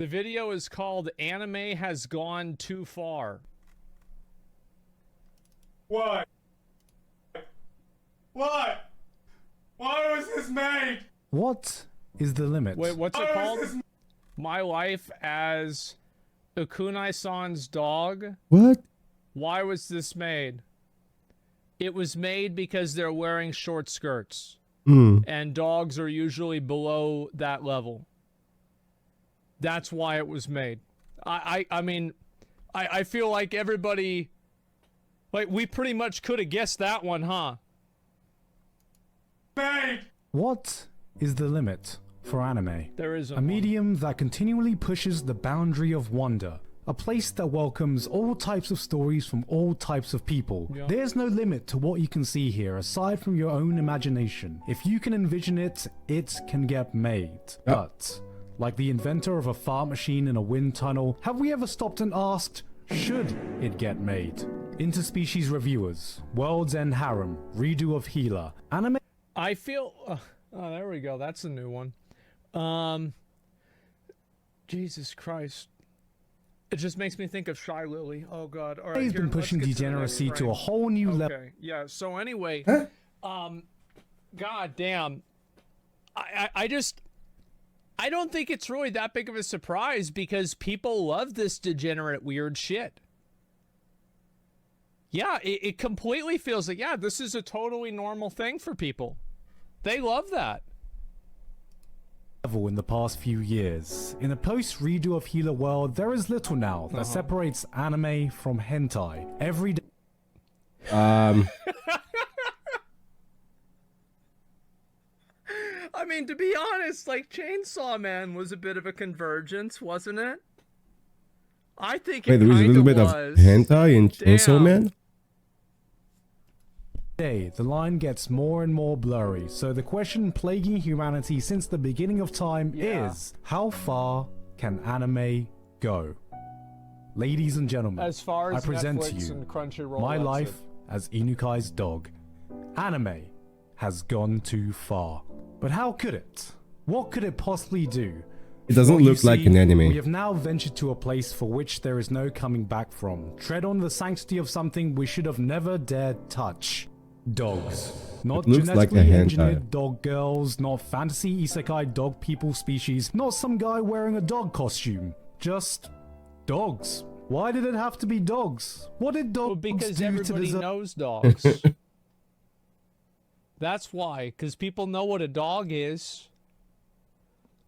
The video is called Anime Has Gone Too Far. Why? Why? Why was this made? What is the limit? Wait, what's it Why called? was this My Life as Ukunai-san's Dog. What? Why was this made? It was made because they're wearing short skirts. And dogs are usually below that level. That's why it was made. I mean, I feel like everybody... Like, we pretty much could have guessed that one, huh? made? What is the limit for anime? There isn't A one. medium that continually pushes the boundary of wonder. A place that welcomes all types of stories from all types of people. Yeah. There's no limit to what you can see here aside from your own imagination. If you can envision it, it can get made. But, like the inventor of a fart machine in a wind tunnel, have we ever stopped and asked, should it get made? Interspecies Reviewers, World's End Harem, Redo of Healer, Anime... I feel... oh, there we go. That's a new one. Jesus Christ. It just makes me think of Shy Lily. Oh, God. All right, He's here, been let's pushing get to the next degeneracy to frame. a whole new level. Okay, yeah, so anyway... God damn. I just... I don't think it's really that big of a surprise because people love this degenerate weird shit. Yeah, it completely feels like, yeah, this is a totally normal thing for people. They love that. In the past few years. In a post-redo of Healer world, there is little now that separates anime from hentai. Every day... I mean, to be honest, like, Chainsaw Man was a bit of a convergence, wasn't it? I think it Wait, there was a kind little of bit was. of hentai in Chainsaw Damn. Man? day, the line gets more and more blurry, so the question plaguing humanity since the beginning of time is, how far can anime go? Ladies and gentlemen, As far as I present Netflix to you and Crunchyroll my lets life it. as Inukai's dog. Anime has gone too far. But how could it? What could it possibly do? It doesn't Well, you look like see, an anime. We have now ventured to a place for which there is no coming back from. Tread on the sanctity of something we should have never dared touch. Dogs. Not looks like a genetically hentai. engineered dog girls, not fantasy isekai dog people species, not some guy wearing a dog costume. Just dogs. Why did it have to be dogs? What did dogs Well, because do to everybody deserve... knows dogs. That's why, because people know what a dog is.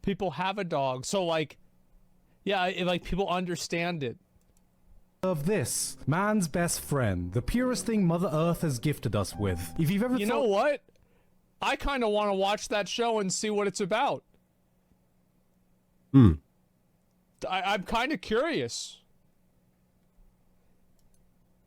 People have a dog, so like, yeah, like people understand it. Of this, man's best friend, the purest thing Mother Earth has gifted us with. If you've ever You thought... know what? I kind of want to watch that show and see what it's about. I'm kind of curious.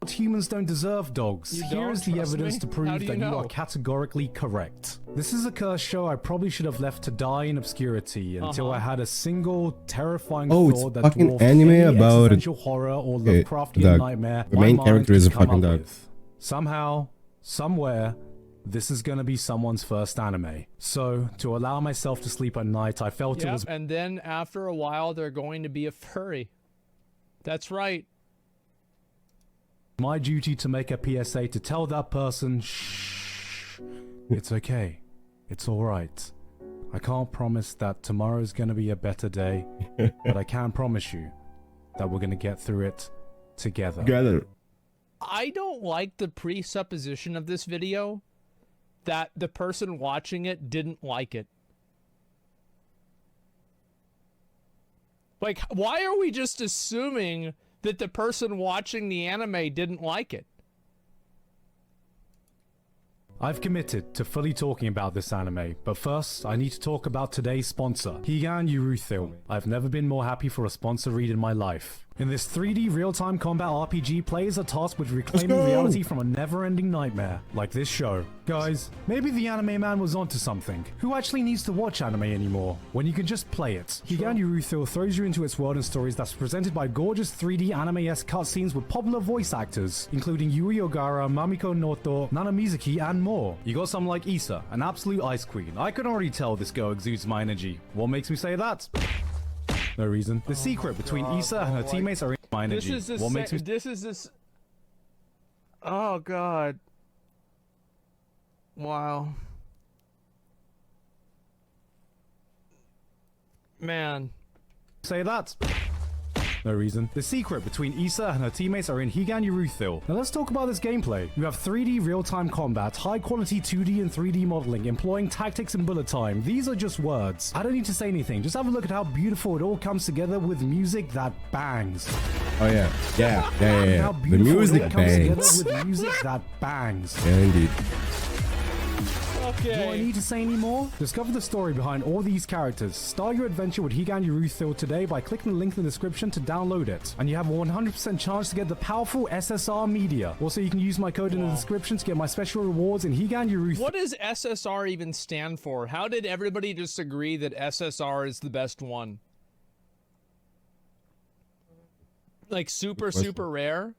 Humans don't deserve dogs. You Here is don't? the Trust evidence me? to How prove do that you you know? are categorically correct. This is a cursed show I probably should have left to die in obscurity until I had a single terrifying Oh, it's thought that fucking dwarfed anime any about- existential horror or Okay, Lovecraftian dog. nightmare The my main mind character is a could come fucking up dog. with. Somehow, somewhere, this is gonna be someone's first anime. So, to allow myself to sleep at night, I felt it Yep, was and then after a while, they're going to be a furry. That's my duty to make a PSA to tell that person, shh, it's okay. It's alright. I can't promise that tomorrow's gonna be a better day, but I can promise you that we're gonna get through it together. Together. I don't like the presupposition of this video that the person watching it didn't like it. Like, why are we just assuming that the person watching the anime didn't like it? I've committed to fully talking about this anime, but first, I need to talk about today's sponsor, Higan Yuruthil. I've never been more happy for a sponsor read in my life. In this 3D real-time combat RPG, players are tasked with reclaiming go! reality from a never-ending nightmare, like this show. Guys, maybe the anime man was onto something. Who actually needs to watch anime anymore, when you can just play it? Higan Yuruthil throws you into its world and stories that's presented by gorgeous 3D anime-esque cutscenes with popular voice actors, including Yuri Ogara, Mamiko Noto, Nana Mizuki, and more. You got some like Issa, an absolute ice queen. I can already tell this girl exudes my energy. What makes me say that? No reason. The secret between Issa and her teammates are in my energy. What makes me... Oh god. Wow. Man. say that? No reason. The secret between Issa and her teammates are in Higan Urethil. Now let's talk about this gameplay. You have 3D real-time combat, high-quality 2D and 3D modeling, employing tactics and bullet time. These are just words. I don't need to say anything. Just have a look at how beautiful it all comes together with music that bangs. Oh yeah. Yeah. How The beautiful music it all comes bangs. together with music that bangs. Yeah, indeed. Do I Okay. need to say any more? Discover the story behind all these characters. Start your adventure with Higan Urethil today by clicking the link in the description to download it. And you have a 100% chance to get the powerful SSR media. Also, you can use my code in the description to get my special rewards in Higan Urethil. What does SSR even stand for? How did everybody just agree that SSR is the best one? Like super rare?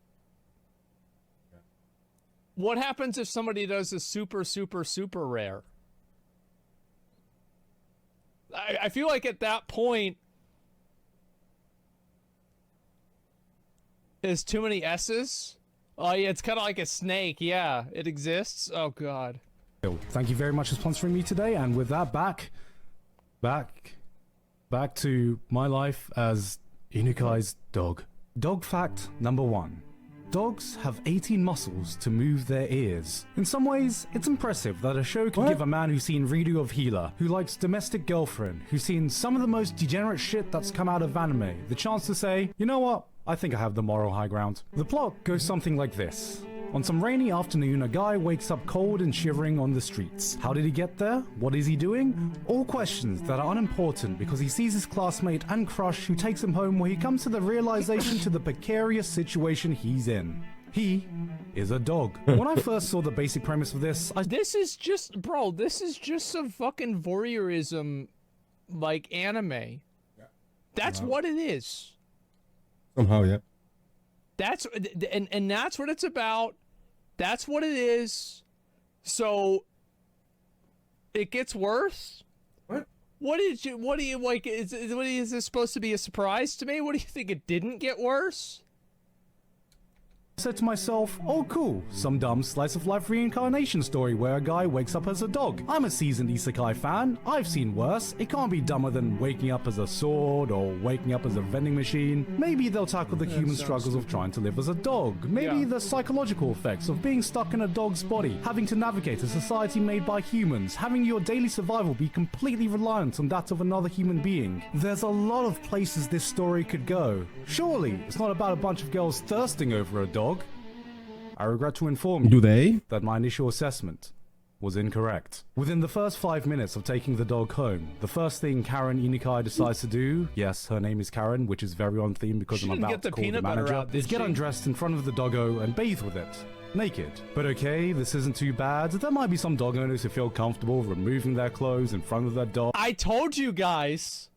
What happens if somebody does a super rare? I feel like at that point there's too many S's. Oh yeah, it's kind of like a snake. Yeah, it exists. Oh god. Thank you very much for sponsoring me today. And with that, back to my life as Inukai's dog. Dog fact number 1. Dogs have 18 muscles to move their ears. In some ways, it's impressive that a show can give a man who's seen Redo of Healer, who likes Domestic Girlfriend, who's seen some of the most degenerate shit that's come out of anime, the chance to say, you know what, I think I have the moral high ground. The plot goes something like this. On some rainy afternoon, a guy wakes up cold and shivering on the streets. How did he get there? What is he doing? All questions that are unimportant because he sees his classmate and crush who takes him home, where he comes to the realization to the precarious situation he's in. He is a dog. When I first saw the basic premise of this, This is just, bro, this is just some fucking voyeurism, like, anime. That's what it is. Somehow, yeah. That's, and that's what it's about. That's what it is. So, it gets worse? What? What do you, like, is this supposed to be a surprise to me? What do you think, it didn't get worse? said to myself, oh cool, some dumb slice of life reincarnation story where a guy wakes up as a dog. I'm a seasoned isekai fan, I've seen worse. It can't be dumber than waking up as a sword or waking up as a vending machine. Maybe they'll tackle the human struggles of trying to live as a dog. Maybe the psychological effects of being stuck in a dog's body, having to navigate a society made by humans, having your daily survival be completely reliant on that of another human being. There's a lot of places this story could go. Surely, it's not about a bunch of girls thirsting over a dog. I regret to inform you Do they? that my initial assessment was incorrect. Within the first 5 minutes of taking the dog home, the first thing Karen Inukai decides to do, yes, her name is Karen, which is very on theme because She I'm didn't about get the to call the peanut butter manager, out, did is get she? undressed in front of the doggo and bathe with it. Naked. But okay, this isn't too bad. There might be some dog owners who feel comfortable removing their clothes in front of their dog. I told you guys.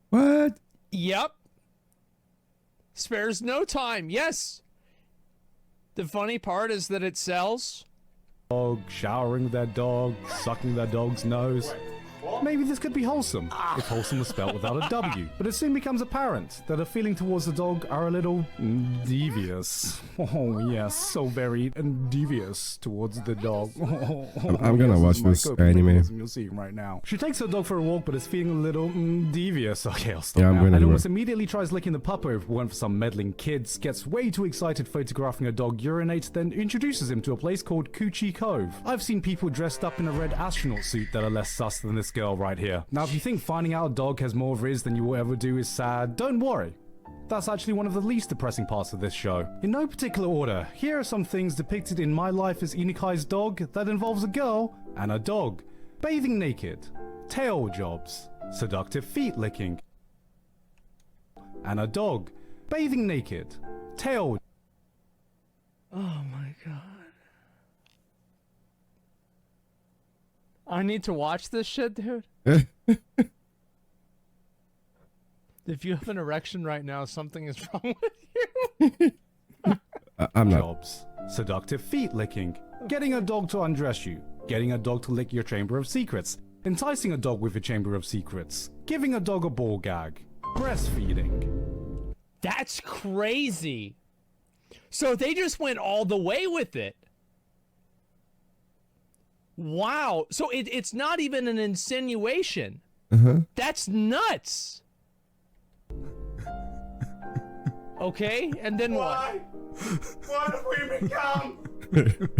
What? Yep. Spares no time. Yes. The funny part is that it sells. Dog, showering with their dog, sucking their dog's nose. Maybe this could be wholesome, if wholesome was spelled without a W. But it soon becomes apparent that her feeling towards the dog are a little devious. Oh yes, so very devious towards the dog. I'm gonna watch my this coping anime. mechanism you'll see right now. She takes her dog for a walk, but is feeling a little devious. Okay, I'll stop Yeah, I'm now. gonna And do almost it. immediately tries licking the pup over one for some meddling kids, gets way too excited photographing a dog urinate, then introduces him to a place called Coochie Cove. I've seen people dressed up in a red astronaut suit that are less sus than this girl right here. Now, if you think finding out a dog has more riz than you will ever do is sad, don't worry. That's actually one of the least depressing parts of this show. In no particular order, here are some things depicted in my life as Inukai's dog that involves a girl and a dog. Bathing naked, tail jobs, seductive feet licking, and a dog. Bathing naked, tail. Oh my god. I need to watch this shit, dude. If you have an erection right now, something is wrong with you. I'm not. Jobs, seductive feet licking, getting a dog to undress you, getting a dog to lick your chamber of secrets, enticing a dog with a chamber of secrets, giving a dog a ball gag, breastfeeding. That's crazy. So they just went all the way with it. Wow. So it's not even an insinuation. That's nuts. Okay, and then what? What have we become?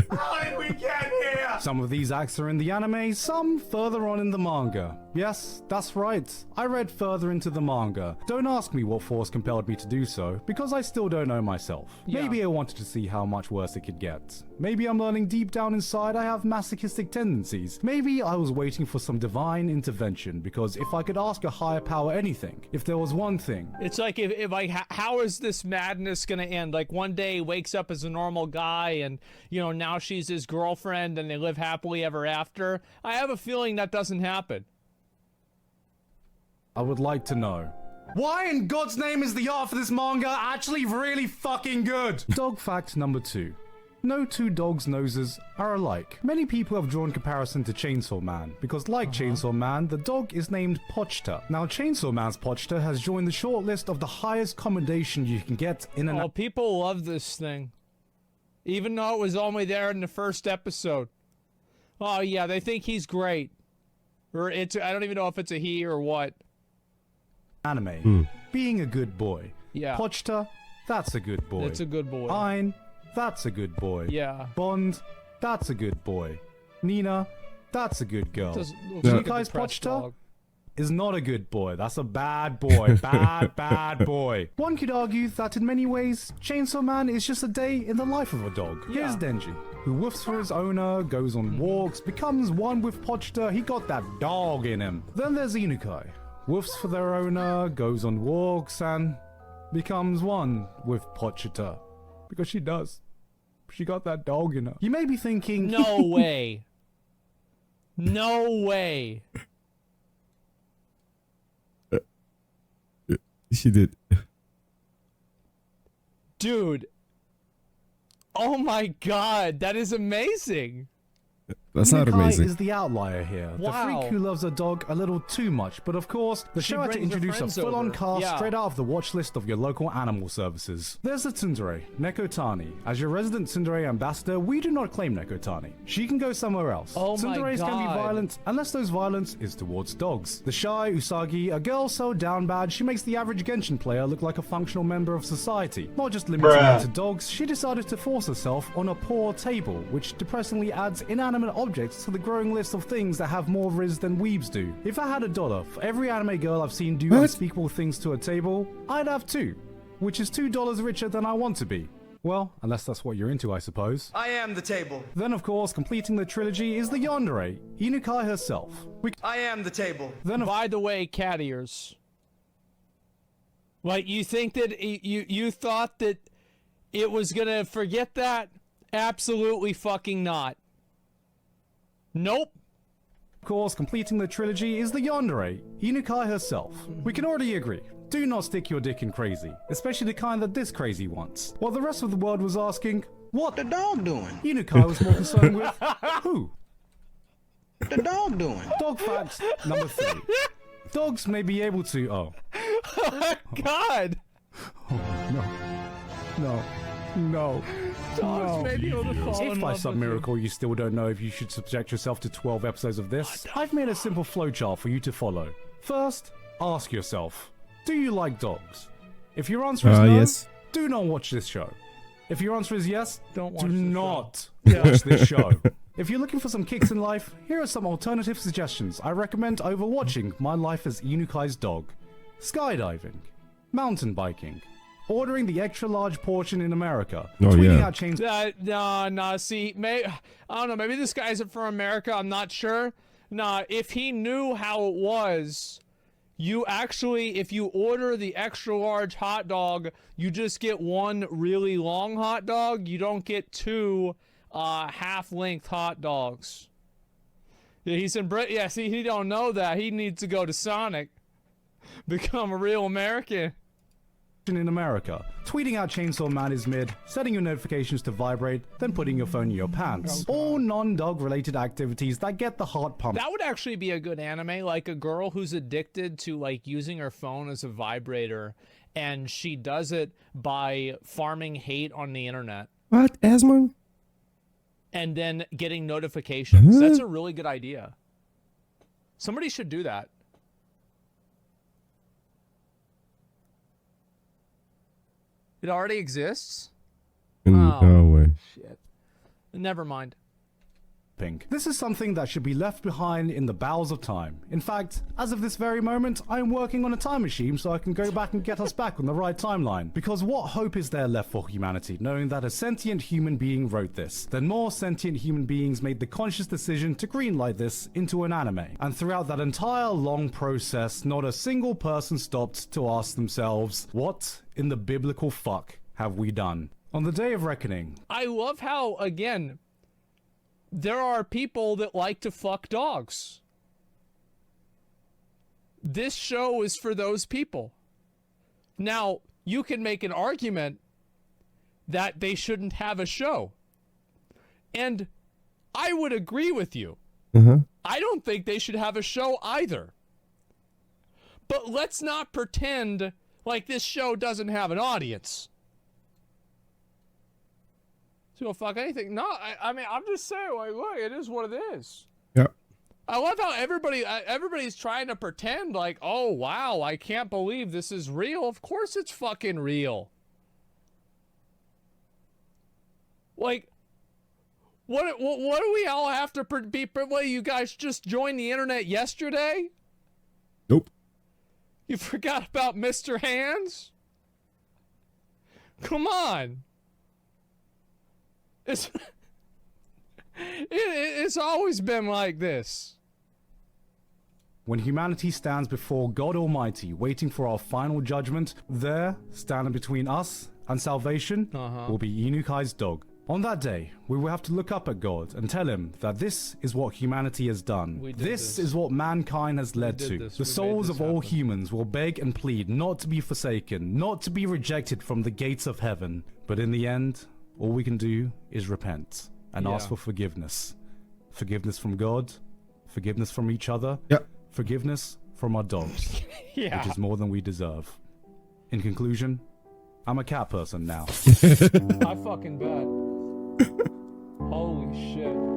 How did we get here? Some of these acts are in the anime, some further on in the manga. Yes, that's right. I read further into the manga. Don't ask me what force compelled me to do so, because I still don't know myself. Yeah. Maybe I wanted to see how much worse it could get. Maybe I'm learning deep down inside I have masochistic tendencies. Maybe I was waiting for some divine intervention, because if I could ask a higher power anything, if there was one thing. It's like if like how is this madness gonna end? Like one day he wakes up as a normal guy and now she's his girlfriend and they live happily ever after. I have a feeling that doesn't happen. I would like to know. Why in God's name is the art for this manga actually really fucking good? Dog fact number 2. No two dogs' noses are alike. Many people have drawn comparison to Chainsaw Man, because like Chainsaw Man, the dog is named Pochta. Now Chainsaw Man's Pochta has joined the short list of the highest commendation you can get in an... Oh, people love this thing. Even though it was only there in the first episode. Oh yeah, they think he's great. Or I don't even know if it's a he or what. Anime. Being a good boy. Yeah. Pochta, that's a good boy. It's a good boy. Ein, that's a good boy. Yeah. Bond, that's a good boy. Nina, that's a good girl. Looks like a Nikai's depressed Pochta dog. is not a good boy. That's a bad boy. Bad boy. One could argue that in many ways, Chainsaw Man is just a day in the life of a dog. Here's Denji, who woofs for his owner, goes on walks, becomes one with Pochta. He got that dog in him. Then there's Inukai. Woofs for their owner, goes on walks, and becomes one with Pochta. Because she does. She got that dog in her. You may be thinking... No way. No way. She did. Dude. Oh my god, that is amazing. That's not Inukai amazing. is the outlier here. Wow. The freak who loves a dog a little too much. But of course, the She show had to brings her introduce a friends full-on over. cast Yeah. straight out of the watch list of your local animal services. There's the tsundere, Nekotani. As your resident tsundere ambassador, we do not claim Nekotani. She can go somewhere else. Oh my Tsunderes can be God. violent, unless those violence is towards dogs. The shy Usagi, a girl so down bad she makes the average Genshin player look like a functional member of society. Not just limited Bruh. to dogs, she decided to force herself on a poor table, which depressingly adds inanimate objects to the growing list of things that have more riz than weebs do. If I had $1 for every anime girl I've seen do What? unspeakable things to a table, I'd have 2, which is $2 richer than I want to be. Well, unless that's what you're into, I suppose. I am the table. Then, of course, completing the trilogy is the yandere, Inukai herself. I am the table. Then, By the way, cat ears. Like, you think that you thought that it was gonna forget that? Absolutely fucking not. Nope. of course, completing the trilogy is the yandere, Inukai herself. We can already agree. Do not stick your dick in crazy, especially the kind that this crazy wants. While the rest of the world was asking, what The dog doing? Inukai was more concerned with, who? The dog doing? Dog fact number 3. Dogs may be able to, God. No. Dogs may be able to fall in If by love some with you. miracle you still don't know if you should subject yourself to 12 episodes of this, I've made a simple flowchart for you to follow. First, ask yourself, do you like dogs? If your answer is no, Yes. do not watch this show. If your answer is yes, Don't watch do the show. not watch this show. If you're looking for some kicks in life, here are some alternative suggestions I recommend over watching My Life as Inukai's Dog. Skydiving, mountain biking, ordering the extra large portion in America, Oh, tweeting yeah. out chains Nah. See, I don't know. Maybe this guy isn't from America. I'm not sure. Nah, if he knew how it was, you actually, if you order the extra large hot dog, you just get one really long hot dog. You don't get 2 half-length hot dogs. Yeah, he's in Britain. Yeah, see, he don't know that. He needs to go to Sonic, become a real American. often in America. Tweeting out Chainsaw Man is mid, setting your notifications to vibrate, then putting your phone in your pants. All non-dog related activities that get the heart pumping. That would actually be a good anime, like a girl who's addicted to like using her phone as a vibrator, and she does it by farming hate on the internet What? Asmund? and then getting notifications. That's a really good idea. Somebody should do that. It already exists? No way. Shit. Never mind. This is something that should be left behind in the bowels of time. In fact, as of this very moment, I am working on a time machine so I can go back and get us back on the right timeline. Because what hope is there left for humanity, knowing that a sentient human being wrote this? Then more sentient human beings made the conscious decision to greenlight this into an anime. And throughout that entire long process, not a single person stopped to ask themselves, what in the biblical fuck have we done? On the day of reckoning, I love how, again, there are people that like to fuck dogs. This show is for those people. Now, you can make an argument that they shouldn't have a show. And I would agree with you. I don't think they should have a show either. But let's not pretend like this show doesn't have an audience. Go fuck anything. No, I mean, I'm just saying, like, look, it is what it is. Yeah. I love how everybody's trying to pretend like, oh, wow, I can't believe this is real. Of course it's fucking real. Like, what do we all have to be? What, you guys just joined the internet yesterday? Nope. You forgot about Mr. Hands? Come on. It's always been like this. when humanity stands before God Almighty, waiting for our final judgment, there, standing between us and salvation, will be Inukai's dog. On that day, we will have to look up at God and tell him that this is what humanity has done. This is what mankind has led to. The souls of all humans will beg and plead not to be forsaken, not to be rejected from the gates of heaven. But in the end, all we can do is repent and ask for forgiveness. Forgiveness from God, forgiveness from each other, forgiveness from our dogs, which is more than we deserve. In conclusion, I'm a cat person now. I fucking bet. Holy shit.